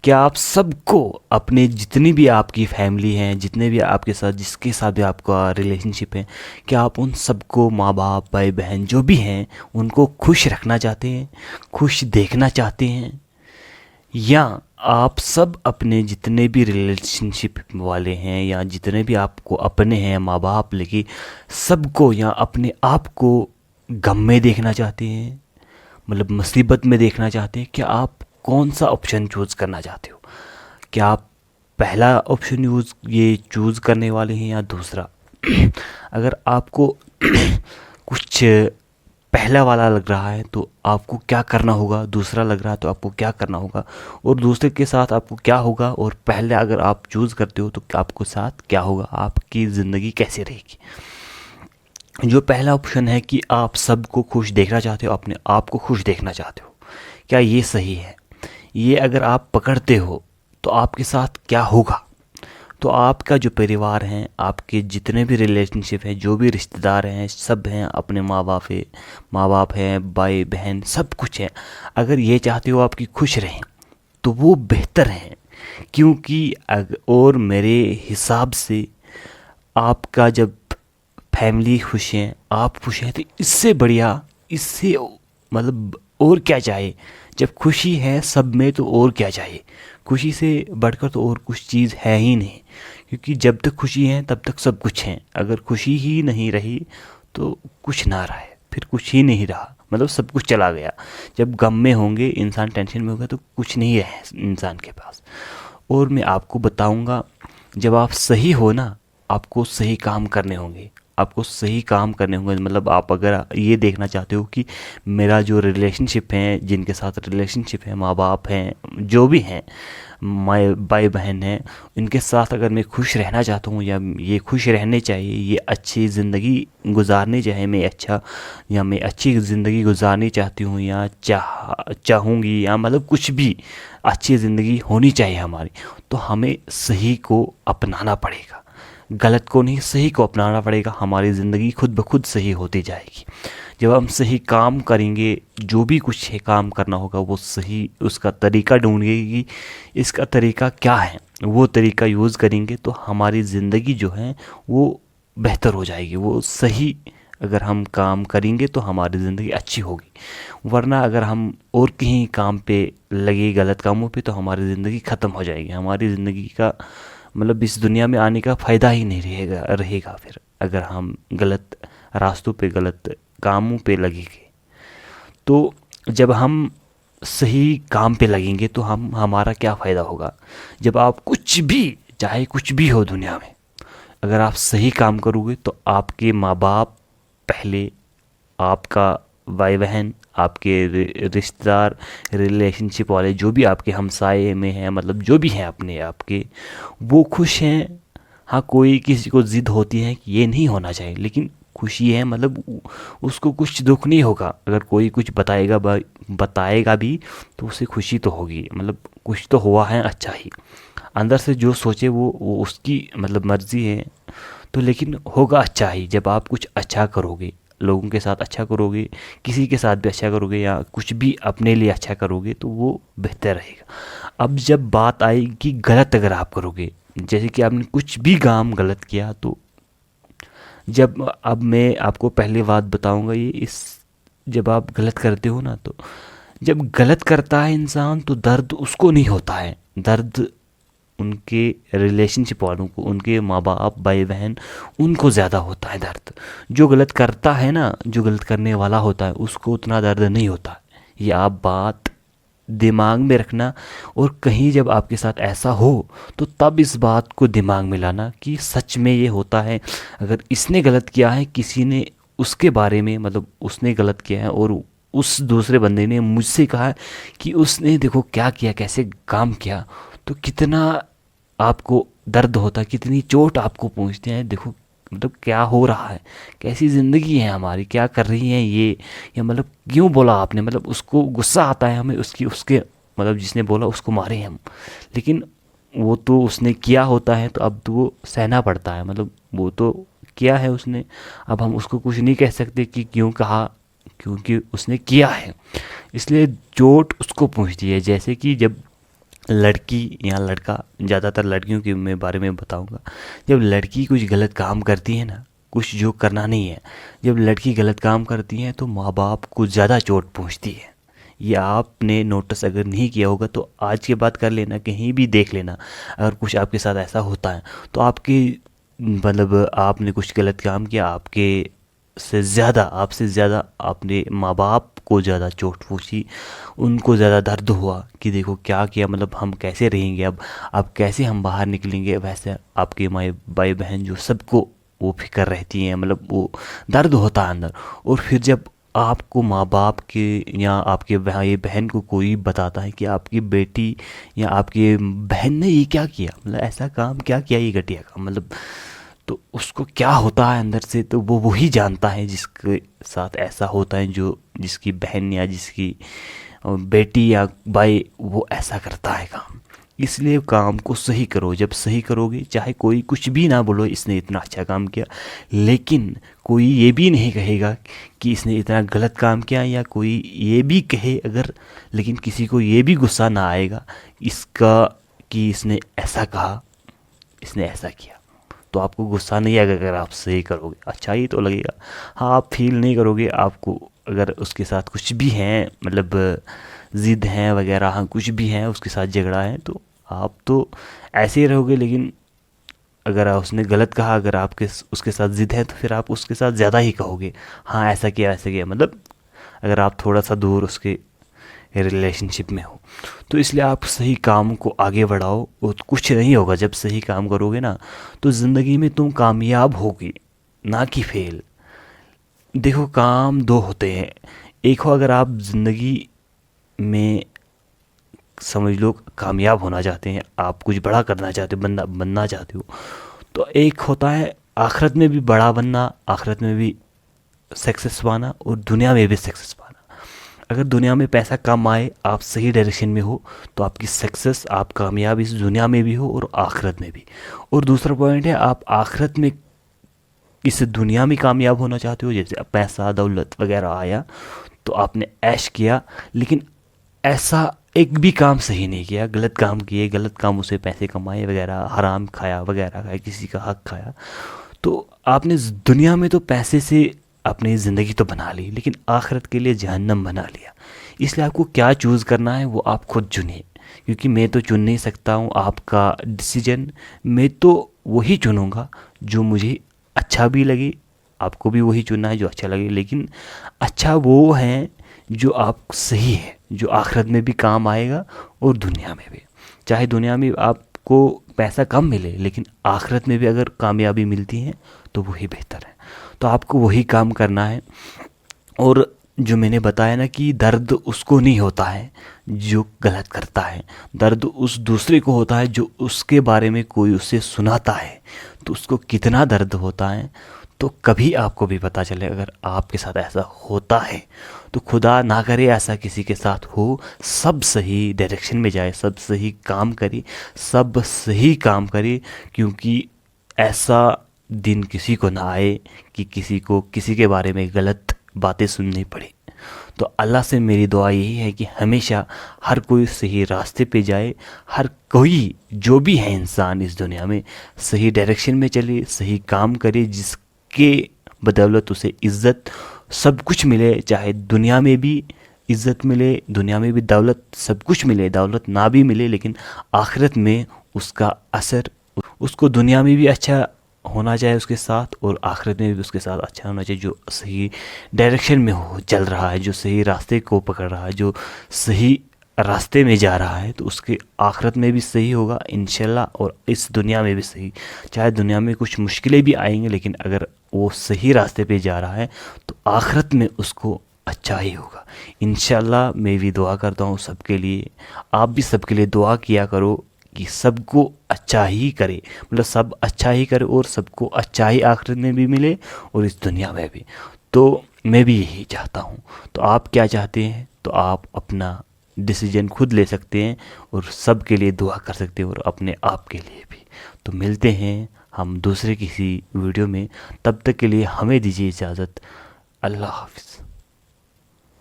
क्या आप सबको अपने जितनी भी आपकी फैमिली हैं, जितने भी आपके साथ जिसके साथ भी आपका रिलेशनशिप है, क्या आप उन सबको माँ बाप भाई बहन जो भी हैं उनको खुश रखना चाहते हैं, खुश देखना चाहते हैं? या आप सब अपने जितने भी रिलेशनशिप वाले हैं या जितने भी आपको अपने हैं माँ बाप लेके सबको या अपने आप को गम में देखना चाहते हैं, मतलब मुसीबत में देखना चाहते हैं? क्या आप कौन सा ऑप्शन चूज़ करना चाहते हो? क्या आप पहला ऑप्शन ये चूज़ करने वाले हैं या दूसरा? अगर आपको कुछ पहला वाला लग रहा है तो आपको क्या करना होगा, दूसरा लग रहा है तो आपको क्या करना होगा, और दूसरे के साथ आपको क्या होगा, और पहले अगर आप चूज़ करते हो तो आपको साथ क्या होगा, आपकी ज़िंदगी कैसे रहेगी? जो पहला ऑप्शन है कि आप सबको खुश देखना चाहते हो, अपने आप को खुश देखना चाहते हो, क्या ये सही है? ये अगर आप पकड़ते हो तो आपके साथ क्या होगा? तो आपका जो परिवार है, आपके जितने भी रिलेशनशिप हैं, जो भी रिश्तेदार हैं, सब हैं, अपने माँ बाप हैं, भाई बहन, सब कुछ है। अगर ये चाहते हो आपकी खुश रहें तो वो बेहतर है, क्योंकि और मेरे हिसाब से आपका जब फैमिली खुश है, आप खुश हैं, तो इससे बढ़िया, इससे मतलब और क्या चाहिए? जब खुशी है सब में तो और क्या चाहिए? खुशी से बढ़कर तो और कुछ चीज़ है ही नहीं, क्योंकि जब तक खुशी है तब तक सब कुछ है। अगर खुशी ही नहीं रही तो कुछ ना रहा है, फिर कुछ ही नहीं रहा, मतलब सब कुछ चला गया। जब गम में होंगे इंसान, टेंशन में होगा, तो कुछ नहीं है इंसान के पास। और मैं आपको बताऊंगा, जब आप सही हो ना, आपको सही काम करने होंगे, आपको सही काम करने होंगे। मतलब आप अगर ये देखना चाहते हो कि मेरा जो रिलेशनशिप है, जिनके साथ रिलेशनशिप है, माँ बाप हैं, जो भी हैं, माए भाई बहन हैं, इनके साथ अगर मैं खुश रहना चाहता हूँ, या ये खुश रहने चाहिए, ये अच्छी ज़िंदगी गुजारनी चाहिए, मैं अच्छी ज़िंदगी गुजारनी चाहती हूँ, या चाहूँगी, या मतलब कुछ भी अच्छी ज़िंदगी होनी चाहिए हमारी, तो हमें सही को अपनाना पड़ेगा, गलत को नहीं, सही को अपनाना पड़ेगा। हमारी ज़िंदगी खुद ब खुद सही होती जाएगी जब हम सही काम करेंगे। जो भी कुछ है काम करना होगा वो सही, उसका तरीका ढूंढेंगे कि इसका तरीका क्या है, वो तरीका यूज़ करेंगे तो हमारी ज़िंदगी जो है वो बेहतर हो जाएगी। वो सही अगर हम काम करेंगे तो हमारी ज़िंदगी अच्छी होगी, वरना अगर हम और कहीं काम पे लगे, गलत कामों पे, तो हमारी ज़िंदगी ख़त्म हो जाएगी। हमारी ज़िंदगी का मतलब इस दुनिया में आने का फ़ायदा ही नहीं रहेगा फिर, अगर हम गलत रास्तों पे, गलत कामों पे लगेंगे। तो जब हम सही काम पे लगेंगे तो हमारा क्या फ़ायदा होगा? जब आप कुछ भी, चाहे कुछ भी हो दुनिया में, अगर आप सही काम करोगे तो आपके माँ बाप पहले, आपका भाई बहन, आपके रिश्तेदार, रिलेशनशिप वाले जो भी आपके हमसाए में हैं, मतलब जो भी हैं अपने आपके, वो खुश हैं। हाँ, कोई किसी को ज़िद होती है कि ये नहीं होना चाहिए, लेकिन खुशी है, मतलब उसको कुछ दुख नहीं होगा। अगर कोई कुछ बताएगा भी तो उसे खुशी तो होगी, मतलब कुछ तो हुआ है अच्छा ही। अंदर से जो सोचे वो उसकी मतलब मर्ज़ी है, तो लेकिन होगा अच्छा ही। जब आप कुछ अच्छा करोगे, लोगों के साथ अच्छा करोगे, किसी के साथ भी अच्छा करोगे, या कुछ भी अपने लिए अच्छा करोगे, तो वो बेहतर रहेगा। अब जब बात आएगी गलत, अगर आप करोगे, जैसे कि आपने कुछ भी काम गलत किया, तो जब, अब मैं आपको पहले बात बताऊंगा ये, इस जब आप गलत करते हो ना, तो जब गलत करता है इंसान तो दर्द उसको नहीं होता है, दर्द उनके रिलेशनशिप वालों को, उनके माँ बाप भाई बहन, उनको ज़्यादा होता है दर्द। जो गलत करता है ना, जो गलत करने वाला होता है, उसको उतना दर्द नहीं होता है। ये आप बात दिमाग में रखना, और कहीं जब आपके साथ ऐसा हो तो तब इस बात को दिमाग में लाना कि सच में ये होता है। अगर इसने गलत किया है, किसी ने उसके बारे में, मतलब उसने गलत किया है, और उस दूसरे बंदे ने मुझसे कहा कि उसने देखो क्या किया, कैसे काम किया, तो कितना आपको दर्द होता है, कितनी चोट आपको पहुंचती है। देखो मतलब क्या हो रहा है, कैसी ज़िंदगी है हमारी, क्या कर रही है ये, या मतलब क्यों बोला आपने, मतलब उसको गुस्सा आता है हमें, उसके मतलब जिसने बोला उसको मारे हम, लेकिन वो तो उसने किया होता है, तो अब तो वो सहना पड़ता है, मतलब वो तो किया है उसने। अब हम उसको कुछ नहीं कह सकते कि क्यों कहा, क्योंकि उसने किया है, इसलिए चोट उसको पहुंचती है। जैसे कि जब लड़की या लड़का, ज़्यादातर लड़कियों के मैं बारे में बताऊंगा, जब लड़की कुछ गलत काम करती है ना, कुछ जो करना नहीं है, जब लड़की गलत काम करती है तो माँ बाप को ज़्यादा चोट पहुंचती है। ये आपने नोटिस अगर नहीं किया होगा तो आज के बाद कर लेना, कहीं भी देख लेना, अगर कुछ आपके साथ ऐसा होता है तो आपके मतलब आपने कुछ गलत काम किया, आपसे ज़्यादा आपने माँ बाप को ज़्यादा चोट पहुंची, उनको ज़्यादा दर्द हुआ कि देखो क्या किया, मतलब हम कैसे रहेंगे अब कैसे हम बाहर निकलेंगे। वैसे आपके माए भाई बहन जो सबको वो फिक्र रहती है, मतलब वो दर्द होता है अंदर। और फिर जब आपको माँ बाप के या आपके भाई बहन को कोई बताता है कि आपकी बेटी या आपकी बहन ने ये क्या किया, मतलब ऐसा काम क्या किया, ये घटिया काम, मतलब तो उसको क्या होता है अंदर से, तो वो वही जानता है जिसके साथ ऐसा होता है, जो जिसकी बहन या जिसकी बेटी या भाई वो ऐसा करता है काम। इसलिए काम को सही करो, जब सही करोगे चाहे कोई कुछ भी ना बोलो इसने इतना अच्छा काम किया, लेकिन कोई ये भी नहीं कहेगा कि इसने इतना गलत काम किया, या कोई ये भी कहे अगर, लेकिन किसी को ये भी गुस्सा ना आएगा इसका कि इसने ऐसा कहा, इसने ऐसा किया। तो आपको गुस्सा नहीं आएगा अगर आप सही करोगे, अच्छा ही तो लगेगा। हाँ, आप फील नहीं करोगे, आपको अगर उसके साथ कुछ भी है, मतलब ज़िद है वगैरह, हाँ कुछ भी है उसके साथ झगड़ा है, तो आप तो ऐसे ही रहोगे। लेकिन अगर उसने गलत कहा, अगर आपके उसके साथ ज़िद है तो फिर आप उसके साथ ज़्यादा ही कहोगे, हाँ ऐसा किया ऐसा किया, मतलब अगर आप थोड़ा सा दूर उसके रिलेशनशिप में हो। तो इसलिए आप सही काम को आगे बढ़ाओ और कुछ नहीं होगा। जब सही काम करोगे ना तो ज़िंदगी में तुम कामयाब होगी, ना कि फेल। देखो काम दो होते हैं, एक हो अगर आप ज़िंदगी में समझ लो कामयाब होना चाहते हैं, आप कुछ बड़ा करना चाहते हो, बनना चाहते हो, तो एक होता है आखिरत में भी बड़ा बनना, आखिरत में भी सक्सेस पाना और दुनिया में भी सक्सेस पाना। अगर दुनिया में पैसा कम आए, आप सही डायरेक्शन में हो, तो आपकी सक्सेस, आप कामयाब इस दुनिया में भी हो और आखिरत में भी। और दूसरा पॉइंट है, आप आखिरत में इस दुनिया में कामयाब होना चाहते हो, जैसे पैसा दौलत वगैरह आया तो आपने ऐश किया, लेकिन ऐसा एक भी काम सही नहीं किया, गलत काम किए, गलत कामों से पैसे कमाए वगैरह, हराम खाया वगैरह खाया, किसी का हक खाया, तो आपने दुनिया में तो पैसे से अपनी ज़िंदगी तो बना ली, लेकिन आखिरत के लिए जहन्नम बना लिया। इसलिए आपको क्या चूज़ करना है वो आप खुद चुनिए, क्योंकि मैं तो चुन नहीं सकता हूँ, आपका डिसीजन। मैं तो वही चुनूँगा जो मुझे अच्छा भी लगे, आपको भी वही चुनना है जो अच्छा लगे, लेकिन अच्छा वो है जो आप सही है, जो आखिरत में भी काम आएगा और दुनिया में भी। चाहे दुनिया में आपको पैसा कम मिले, लेकिन आखिरत में भी अगर कामयाबी मिलती है तो वही बेहतर है। तो आपको वही काम करना है। और जो मैंने बताया ना कि दर्द उसको नहीं होता है जो गलत करता है, दर्द उस दूसरे को होता है जो उसके बारे में कोई उसे सुनाता है, तो उसको कितना दर्द होता है। तो कभी आपको भी पता चले अगर आपके साथ ऐसा होता है, तो खुदा ना करे ऐसा किसी के साथ हो, सब सही डायरेक्शन में जाए, सब सही काम करे, सब सही काम करे, क्योंकि ऐसा दिन किसी को ना आए कि किसी को किसी के बारे में गलत बातें सुननी पड़े। तो अल्लाह से मेरी दुआ यही है कि हमेशा हर कोई सही रास्ते पे जाए, हर कोई जो भी है इंसान इस दुनिया में सही डायरेक्शन में चले, सही काम करे, जिसके बदौलत उसे इज़्ज़त सब कुछ मिले, चाहे दुनिया में भी इज़्ज़त मिले, दुनिया में भी दौलत सब कुछ मिले, दौलत ना भी मिले, लेकिन आखिरत में उसका असर, उसको दुनिया में भी अच्छा होना चाहिए उसके साथ, और आखिरत में भी उसके साथ अच्छा होना चाहिए, जो सही डायरेक्शन में हो चल रहा है, जो सही रास्ते को पकड़ रहा है, जो सही रास्ते में जा रहा है, तो उसके आखिरत में भी सही होगा इंशाल्लाह, और इस दुनिया में भी सही। चाहे दुनिया में कुछ मुश्किलें भी आएंगी, लेकिन अगर वो सही रास्ते पे जा रहा है तो आखिरत में उसको अच्छा ही होगा इंशाल्लाह। मैं भी दुआ करता हूँ सबके लिए, आप भी सबके लिए दुआ किया करो कि सबको अच्छा ही करे, मतलब सब अच्छा ही करे और सबको अच्छा ही आखिरत में भी मिले और इस दुनिया में भी। तो मैं भी यही चाहता हूँ। तो आप क्या चाहते हैं, तो आप अपना डिसीजन खुद ले सकते हैं और सब के लिए दुआ कर सकते हैं और अपने आप के लिए भी। तो मिलते हैं हम दूसरे किसी वीडियो में, तब तक के लिए हमें दीजिए इजाज़त। अल्लाह हाफ़िज़।